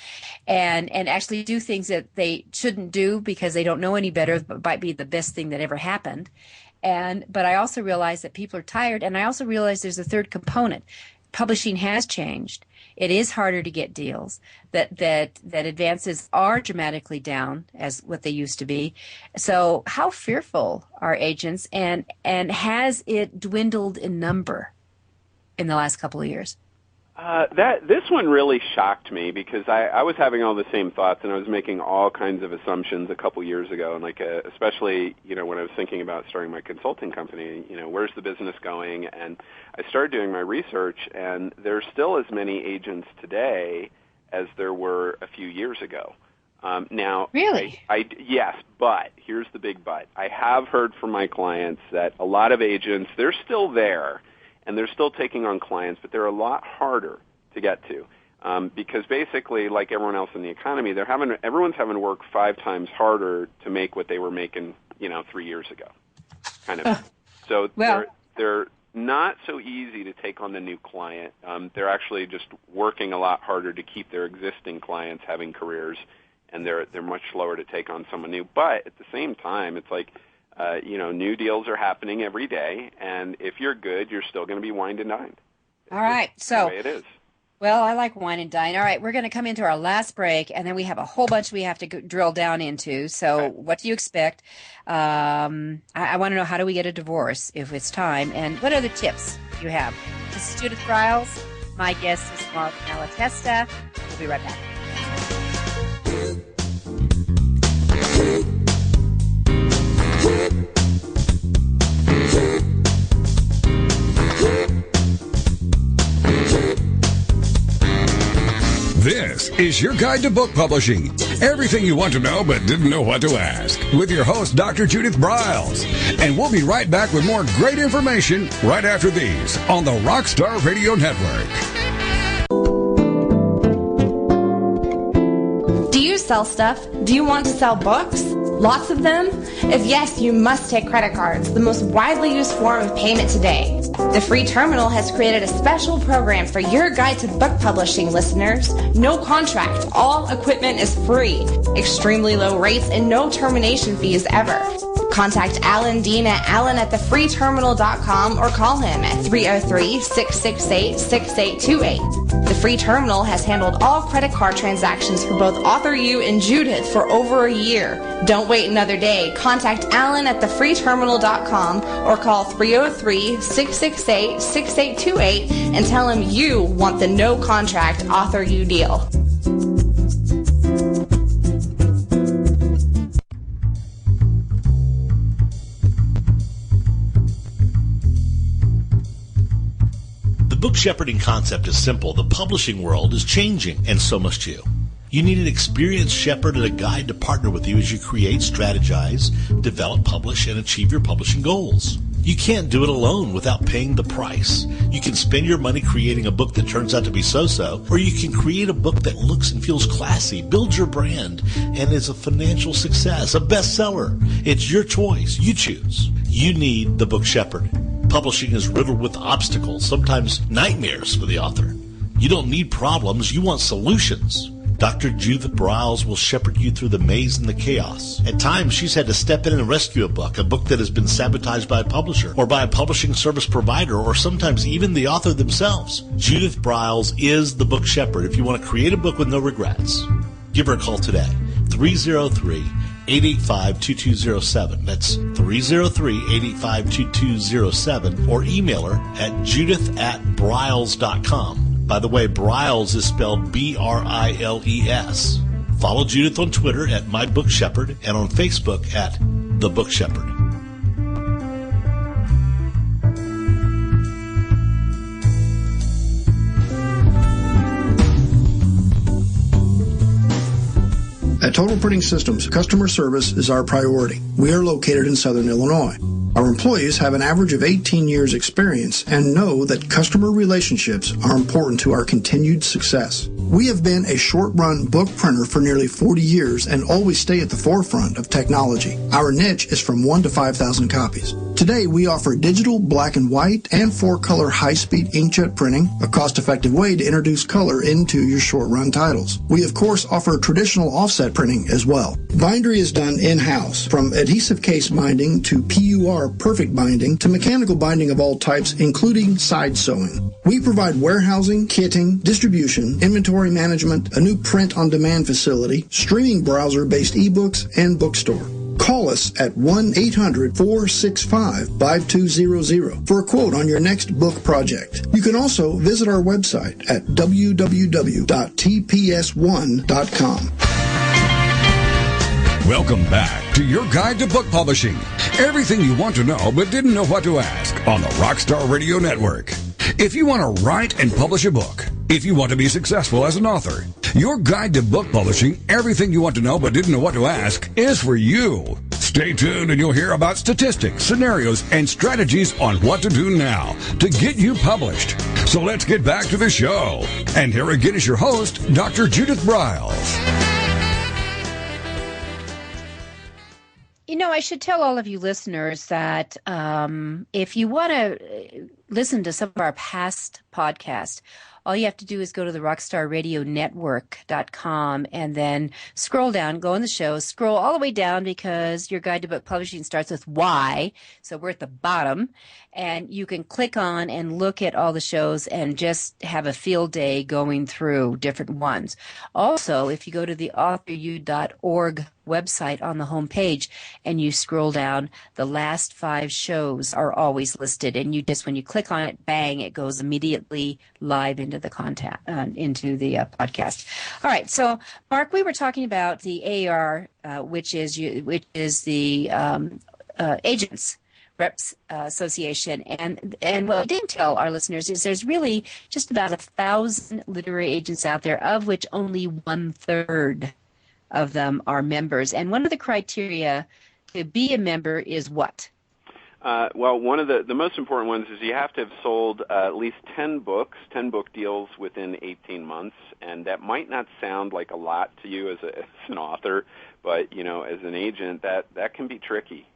and actually do things that they shouldn't do because they don't know any better, but might be the best thing that ever happened. But I also realize that people are tired, and I also realize there's a third component. Publishing has changed. It is harder to get deals. That advances are dramatically down as what they used to be. So how fearful are agents, and has it dwindled in number in the last couple of years? This one really shocked me because I was having all the same thoughts, and I was making all kinds of assumptions a couple years ago, and especially when I was thinking about starting my consulting company, where's the business going? And I started doing my research, and there's still as many agents today as there were a few years ago. Now, really, yes, but here's the big but. I have heard from my clients that a lot of agents, they're still there. And they're still taking on clients, but they're a lot harder to get to because basically, like everyone else in the economy, everyone's having to work 5 times harder to make what they were making, 3 years ago, kind of. So they're not so easy to take on the new client. They're actually just working a lot harder to keep their existing clients having careers, and they're much slower to take on someone new. But at the same time, it's like, new deals are happening every day, and if you're good, you're still going to be wined and dined. All right, so the way it is. Well, I like wine and dine. All right, we're going to come into our last break, and then we have a whole bunch we have to drill down into. So what do you expect? I want to know, how do we get a divorce if it's time? And what other tips do you have? This is Judith Briles. My guest is Mark Malatesta. We'll be right back. This is your guide to book publishing. Everything you want to know but didn't know what to ask. With your host, Dr. Judith Briles. And we'll be right back with more great information right after these on the Rockstar Radio Network. Do you sell stuff? Do you want to sell books? Lots of them? If yes, you must take credit cards, the most widely used form of payment today. The Free Terminal has created a special program for your guide to book publishing listeners. No contract, all equipment is free, extremely low rates, and no termination fees ever. Contact Alan Dean at allen@thefreeterminal.com or call him at 303-668-6828. The Free Terminal has handled all credit card transactions for both author you and Judith for over a year. Don't wait another day. Contact Alan at thefreeterminal.com or call 303-668-6828 and tell him you want the no contract author you deal. The book shepherding concept is simple. The publishing world is changing, and so must you. You need an experienced shepherd and a guide to partner with you as you create, strategize, develop, publish, and achieve your publishing goals. You can't do it alone without paying the price. You can spend your money creating a book that turns out to be so-so, or you can create a book that looks and feels classy, builds your brand, and is a financial success, a bestseller. It's your choice. You choose. You need the book shepherd. Publishing is riddled with obstacles, sometimes nightmares for the author. You don't need problems, you want solutions. Dr. Judith Briles will shepherd you through the maze and the chaos. At times, she's had to step in and rescue a book that has been sabotaged by a publisher or by a publishing service provider or sometimes even the author themselves. Judith Briles is the book shepherd if you want to create a book with no regrets. Give her a call today, 303-885-2207. That's 303-885-2207, or email her at judith@briles.com. By the way, Briles is spelled B-R-I-L-E-S. Follow Judith on Twitter at MyBookShepherd and on Facebook at The Book Shepherd. At Total Printing Systems, customer service is our priority. We are located in Southern Illinois. Our employees have an average of 18 years experience and know that customer relationships are important to our continued success. We have been a short-run book printer for nearly 40 years and always stay at the forefront of technology. Our niche is from 1 to 5,000 copies. Today, we offer digital, black and white, and 4-color high-speed inkjet printing, a cost-effective way to introduce color into your short-run titles. We, of course, offer traditional offset printing as well. Bindery is done in-house, from adhesive case binding to PUR perfect binding to mechanical binding of all types, including side sewing. We provide warehousing, kitting, distribution, inventory management, a new print-on-demand facility, streaming browser-based ebooks, and bookstore. Call us at 1-800-465-5200 for a quote on your next book project. You can also visit our website at www.tps1.com. Welcome back to your guide to book publishing. Everything you want to know but didn't know what to ask on the Rockstar Radio Network. If you want to write and publish a book, if you want to be successful as an author, your guide to book publishing, everything you want to know but didn't know what to ask, is for you. Stay tuned and you'll hear about statistics, scenarios, and strategies on what to do now to get you published. So let's get back to the show. And here again is your host, Dr. Judith Briles. You know, I should tell all of you listeners that if you want to listen to some of our past podcasts, all you have to do is go to the rockstarradionetwork.com and then scroll down, go in the show, scroll all the way down because your guide to book publishing starts with Y. So we're at the bottom, and you can click on and look at all the shows and just have a field day going through different ones. Also, if you go to the authoru.org website on the home page and you scroll down, the last 5 shows are always listed, and you just, when you click on it, bang, it goes immediately live into the podcast. All right, so Mark, we were talking about the AAR, which is the Agents Reps Association, and what we didn't tell our listeners is there's really just about 1,000 literary agents out there, of which only 1/3 of them are members. And one of the criteria to be a member is what? Well, one of the most important ones is you have to have sold at least 10 books, 10 book deals within 18 months. And that might not sound like a lot to you as an author, but, you know, as an agent, that can be tricky.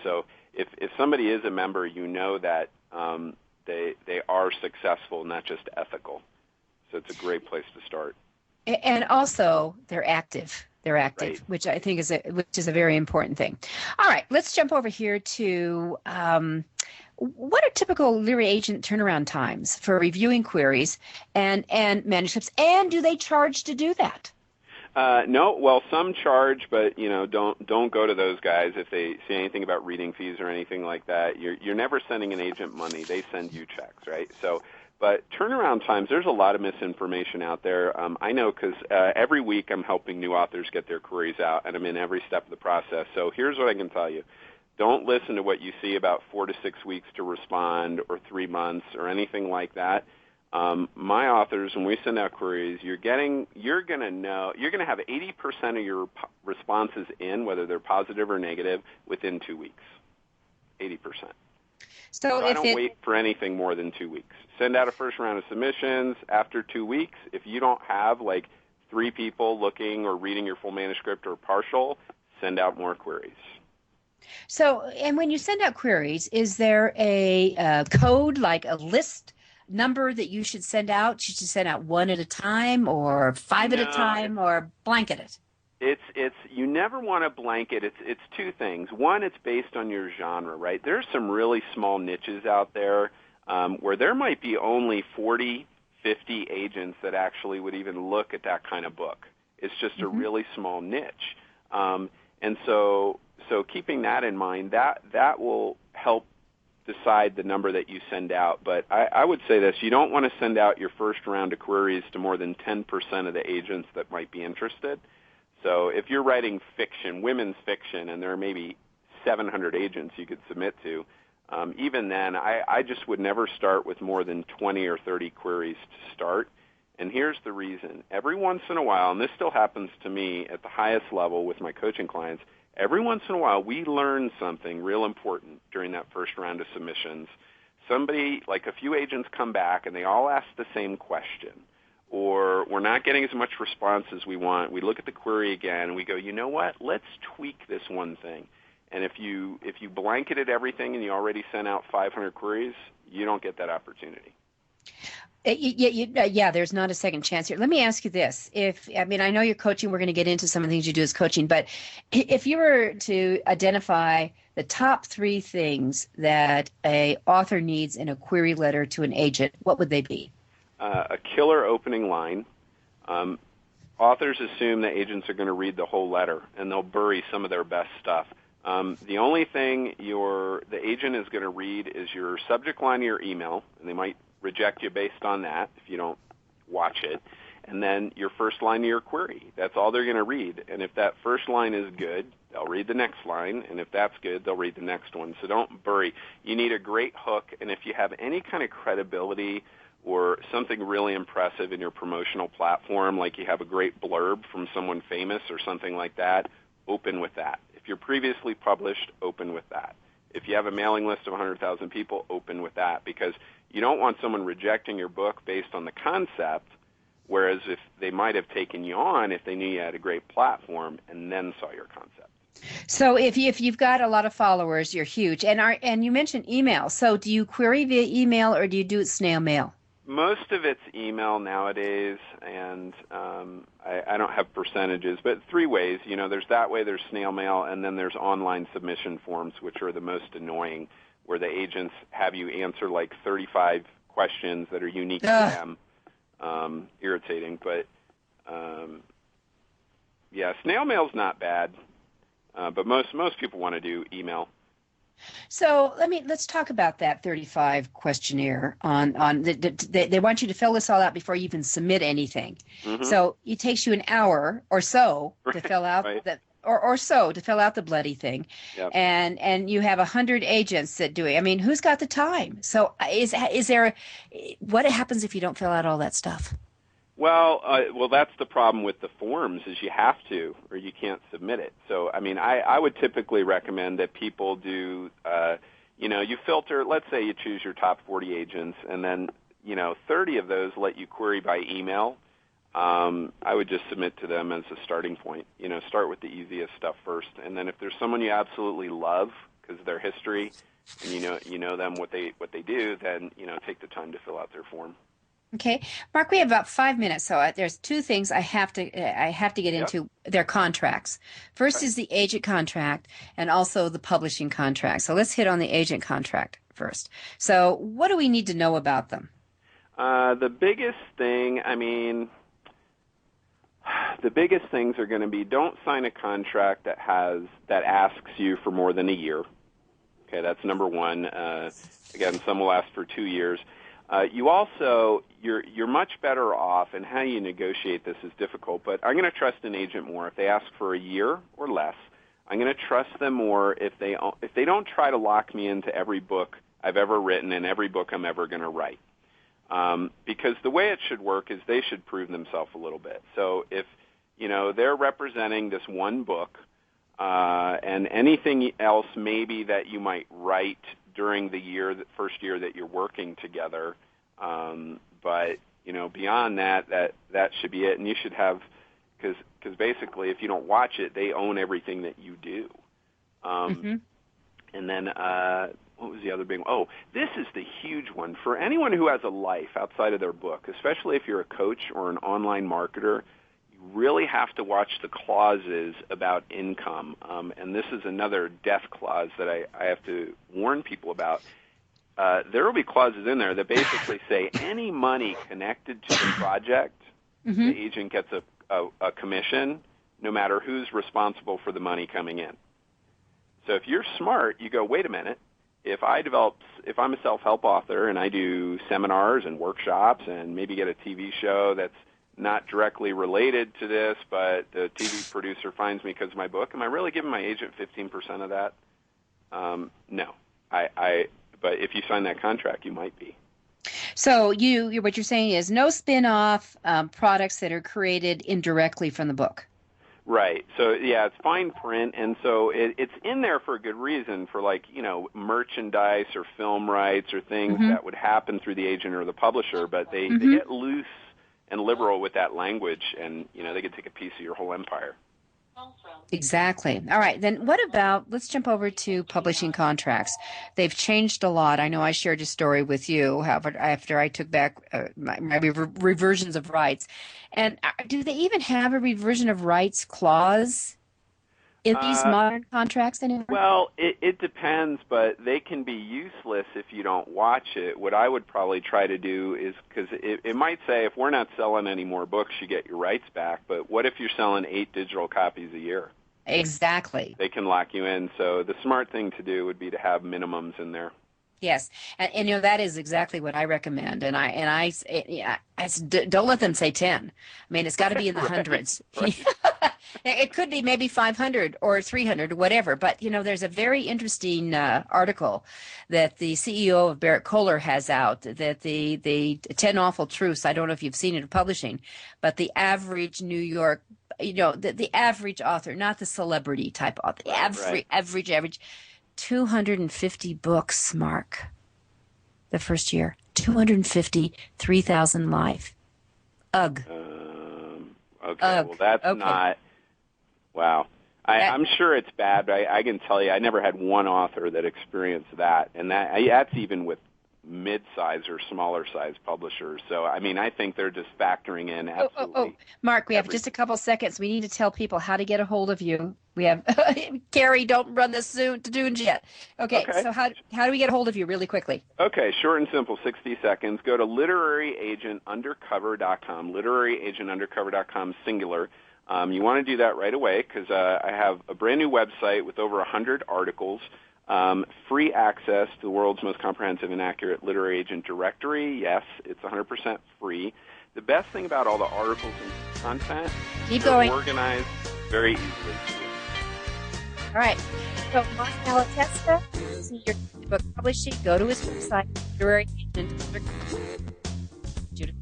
So if somebody is a member, you know that they are successful, not just ethical. So it's a great place to start. And also, they're active. Right. Which I think is a very important thing. All right, let's jump over here to what are typical literary agent turnaround times for reviewing queries and manuscripts, and do they charge to do that? No, well, some charge, but you know, don't go to those guys if they say anything about reading fees or anything like that. You're never sending an agent money; they send you checks, right? So. But turnaround times, there's a lot of misinformation out there. I know because every week I'm helping new authors get their queries out, and I'm in every step of the process. So here's what I can tell you. Don't listen to what you see about 4 to 6 weeks to respond or 3 months or anything like that. My authors, when we send out queries, you're going to have 80% of your responses in, whether they're positive or negative, within 2 weeks. 80%. So I don't wait for anything more than 2 weeks. Send out a first round of submissions. After 2 weeks, if you don't have like 3 people looking or reading your full manuscript or partial, send out more queries. So, and when you send out queries, is there a code, like a list number that you should send out? Should you send out one at a time or five at a time or blanket it? It's you never want to blanket. It's two things. One, it's based on your genre, right? There's some really small niches out there where there might be only 40, 50 agents that actually would even look at that kind of book. It's just a really small niche. And so keeping that in mind, that will help decide the number that you send out. But I would say this, you don't want to send out your first round of queries to more than 10% of the agents that might be interested. So if you're writing fiction, women's fiction, and there are maybe 700 agents you could submit to, even then, I just would never start with more than 20 or 30 queries to start. And here's the reason. Every once in a while, and this still happens to me at the highest level with my coaching clients, every once in a while we learn something real important during that first round of submissions. Somebody, like a few agents come back and they all ask the same question, or we're not getting as much response as we want. We look at the query again and we go, you know what, let's tweak this one thing. And if you blanketed everything and you already sent out 500 queries, you don't get that opportunity. Yeah, there's not a second chance here. Let me ask you this. I know you're coaching. We're going to get into some of the things you do as coaching. But if you were to identify the top 3 things that a author needs in a query letter to an agent, what would they be? A killer opening line. Authors assume that agents are going to read the whole letter, and they'll bury some of their best stuff. The only thing the agent is going to read is your subject line of your email, and they might reject you based on that if you don't watch it, and then your first line of your query. That's all they're going to read. And if that first line is good, they'll read the next line, and if that's good, they'll read the next one. So don't bury. You need a great hook, and if you have any kind of credibility or something really impressive in your promotional platform, like you have a great blurb from someone famous or something like that, open with that. If you're previously published, open with that. If you have a mailing list of 100,000 people, open with that, because you don't want someone rejecting your book based on the concept, whereas if they might have taken you on if they knew you had a great platform and then saw your concept. So if you've got a lot of followers, you're huge. And you mentioned email. So do you query via email or do you do it snail mail? Most of it's email nowadays, and I don't have percentages, but 3 ways. There's that way, there's snail mail, and then there's online submission forms, which are the most annoying, where the agents have you answer like 35 questions that are unique to them. Irritating, but yeah, snail mail's not bad, but most people want to do email. So let's talk about that 35 questionnaire they want you to fill this all out before you even submit anything. Mm-hmm. So it takes you an hour or so to fill out to fill out the bloody thing. Yep. And you have 100 agents that do it. I mean, who's got the time? So is there what happens if you don't fill out all that stuff? Well, that's the problem with the forms is you have to, or you can't submit it. So, I would typically recommend that people do, you filter, let's say you choose your top 40 agents, and then, 30 of those let you query by email. I would just submit to them as a starting point. Start with the easiest stuff first, and then if there's someone you absolutely love because of their history, and you know them, what they do, then, take the time to fill out their form. Okay, Mark, we have about 5 minutes, so there's 2 things I have to get into. Their contracts. First is the agent contract, and also the publishing contract. So let's hit on the agent contract first. So what do we need to know about them? The biggest thing, the biggest things are going to be, don't sign a contract that asks you for more than a year. Okay, that's number 1. Again, some will ask for 2 years. You're much better off, and how you negotiate this is difficult, but I'm going to trust an agent more if they ask for a year or less. I'm going to trust them more if they don't try to lock me into every book I've ever written and every book I'm ever going to write. Because the way it should work is they should prove themselves a little bit. So if they're representing this one book and anything else maybe that you might write during the first year that you're working together, but beyond that should be it. And you should have, because basically if you don't watch it, they own everything that you do. And then what was the other big one? Oh, this is the huge one. For anyone who has a life outside of their book, especially if you're a coach or an online marketer, you really have to watch the clauses about income. And this is another death clause that I have to warn people about. There will be clauses in there that basically say any money connected to the project, the agent gets a commission, no matter who's responsible for the money coming in. So if you're smart, you go, wait a minute. If I'm a self-help author and I do seminars and workshops and maybe get a TV show that's not directly related to this, but the TV producer finds me because of my book, am I really giving my agent 15% of that? No. But if you sign that contract, you might be. So what you're saying is no spin-off products that are created indirectly from the book. Right. So, yeah, it's fine print, and so it's in there for a good reason, for, like, merchandise or film rights or things that would happen through the agent or the publisher, but they get loose and liberal with that language, and, they could take a piece of your whole empire. Exactly. All right. Then what about, let's jump over to publishing contracts. They've changed a lot. I know I shared a story with you after I took back my reversions of rights. And do they even have a reversion of rights clause in these modern contracts anymore? Well, it depends, but they can be useless if you don't watch it. What I would probably try to do is, because it might say, if we're not selling any more books, you get your rights back. But what if you're selling 8 digital copies a year? Exactly. They can lock you in. So the smart thing to do would be to have minimums in there. Yes, and that is exactly what I recommend. And I don't let them say 10. I mean, it's got to be in the hundreds. Right. It could be maybe 500 or 300 or whatever. But there's a very interesting article that the CEO of Barrett Kohler has out, that the 10 Awful Truths. I don't know if you've seen it in publishing, but the average New York, the average author, not the celebrity type author, average. 250 books, Mark, the first year. 250, 3,000 live. Ugh. Okay, well, that's not... Wow. I'm sure it's bad, but I can tell you I never had one author that experienced that, and that's even with mid-size or smaller-size publishers. So, I mean, I think they're just factoring in absolutely... Mark, we have just a couple seconds. We need to tell people how to get a hold of you. We have... Carrie, don't run this to dunes yet. Okay, so how do we get a hold of you really quickly? Okay, short and simple, 60 seconds. Go to literaryagentundercover.com, literaryagentundercover.com, singular. You want to do that right away because I have a brand-new website with over 100 articles, free access to the world's most comprehensive and accurate literary agent directory. Yes, it's 100% free. The best thing about all the articles and content is they're organized very easily. All right. So Mark Malatesta, see your book publishing. Go to his website, Literary Agent Undercover. Judith.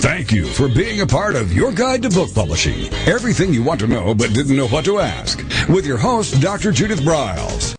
Thank you for being a part of Your Guide to Book Publishing. Everything you want to know but didn't know what to ask. With your host, Dr. Judith Briles.